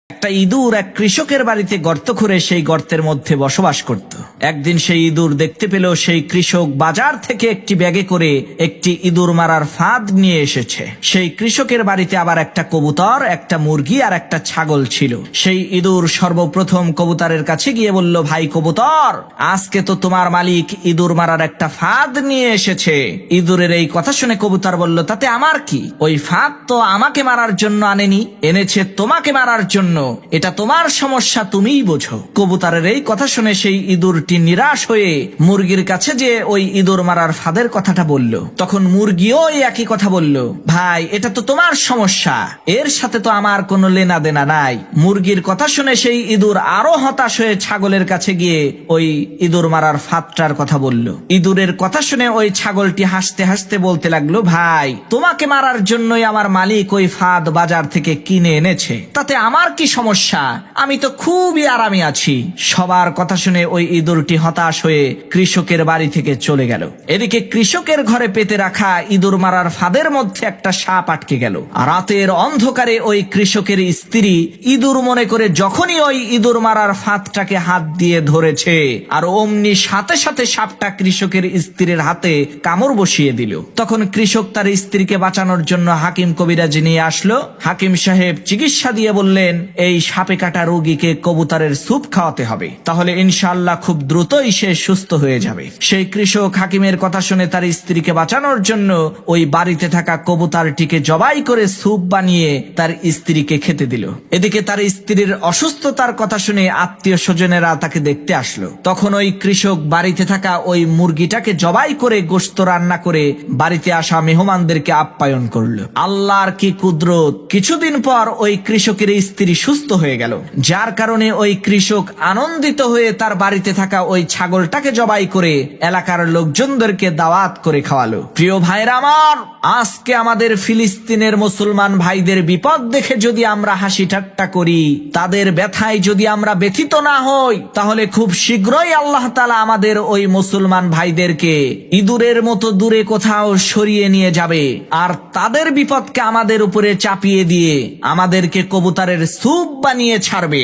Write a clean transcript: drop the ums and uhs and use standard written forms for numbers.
একটা ইঁদুর এক কৃষকের বাড়িতে গর্ত করে সেই গর্তের মধ্যে বসবাস করত। একদিন সেই ইঁদুর দেখতে পেল সেই কৃষক বাজার থেকে একটি ব্যাগে করে একটি ইঁদুর মারার ফাঁদ নিয়ে এসেছে। সেই কৃষকের বাড়িতে আবার একটা কবুতর, একটা মুরগি আর একটা ছাগল ছিল। সেই ইঁদুর সর্বপ্রথম কবুতরের কাছে গিয়ে বলল, ভাই কবুতর, আজকে তো তোমার মালিক ইঁদুর মারার একটা ফাঁদ নিয়ে এসেছে। ইঁদুরের এই কথা শুনে কবুতর বলল, তাতে আমার কি? ওই ফাঁদ তো আমাকে মারার জন্য আনেনি, এনেছে তোমাকে মারার জন্য। এটা তোমার সমস্যা, তুমিই বোঝো। কবুতরের এই কথা শুনে সেই ইঁদুরটি নিরাশ হয়ে মুরগির কাছে যে ওই ইঁদুর মারার ফাঁদের কথাটা বলল। তখন মুরগিও এই একই কথা বলল, ভাই এটা তো তোমার সমস্যা, এর সাথে তো আমার কোনো লেনা দেনা নাই। মুরগির কথা শুনে সেই ইঁদুর আরো হতাশ হয়ে ছাগলের কাছে গিয়ে ওই ইঁদুর মারার ফাঁদটার কথা বলল। ইঁদুরের কথা শুনে ওই ছাগলটি হাসতে হাসতে বলতে লাগলো, ভাই তোমাকে মারার জন্যই আমার মালিক ওই ফাঁদ বাজার থেকে কিনে এনেছে, তাতে আমার কি সমস্যা? আমি তো খুবই আরামে আছি। সবার কথা শুনে ওই ইঁদুরটি হতাশ হয়ে কৃষকের বাড়ি থেকে চলে গেল। এদিকে কৃষকের ঘরে পেতে রাখা ইঁদুর মারার ফাঁদের মধ্যে একটা সাপ আটকে গেল। রাতের অন্ধকারে ওই কৃষকের স্ত্রী ইঁদুর মনে করে যখনই ওই ইঁদুর মারার ফাঁদটাকে হাত দিয়ে ধরেছে, আর অমনি সাথে সাথে সাপটা কৃষকের স্ত্রীর হাতে কামড় বসিয়ে দিল। তখন কৃষক তার স্ত্রীকে বাঁচানোর জন্য হাকিম কবিরাজ নিয়ে আসলো। হাকিম সাহেব চিকিৎসা দিয়ে বললেন, এই সাপে কাটা রোগীকে কবুতরের স্যুপ খাওয়াতে হবে, তাহলে ইনশাআল্লাহ খুব দ্রুতই সে সুস্থ হয়ে যাবে। সেই কৃষক হাকিমের কথা শুনে তার স্ত্রীকে বাঁচানোর জন্য ওই বাড়িতে থাকা কবুতরটিকে জবাই করে স্যুপ বানিয়ে তার স্ত্রীকে খেতে দিল। এদিকে তার স্ত্রীর অসুস্থতার কথা শুনে আত্মীয় স্বজনেরা তাকে দেখতে আসলো। তখন ওই কৃষক বাড়িতে থাকা ওই মুরগিটাকে জবাই করে গোশত রান্না করে বাড়িতে আসা মেহমানদেরকে আপ্যায়ন করলো। আল্লাহর কি কুদরত! কিছুদিন পর ওই কৃষকের স্ত্রী সুস্থ হয়ে গেল, যার কারণে ওই কৃষক আনন্দিত হয়ে তার বাড়িতে থাকা ওই ছাগলটাকে জবাই করে এলাকার লোকজনদেরকে দাওয়াত করে খাওয়ালো। প্রিয় ভাইরা আমার, আজকে আমাদের ফিলিস্তিনের মুসলমান ভাইদের বিপদ দেখে যদি আমরা হাসি ঠাট্টা করি, তাদের ব্যথায় যদি আমরা ব্যথিত না হই, তাহলে খুব শীঘ্রই আল্লাহ তাআলা আমাদের ওই মুসলমান ভাইদেরকে ইঁদুরের মতো দূরে কোথাও সরিয়ে নিয়ে যাবে, আর তাদের বিপদকে আমাদের উপরে চাপিয়ে দিয়ে আমাদেরকে কবুতরের স্যুপ বানিয়ে ছাড়বে।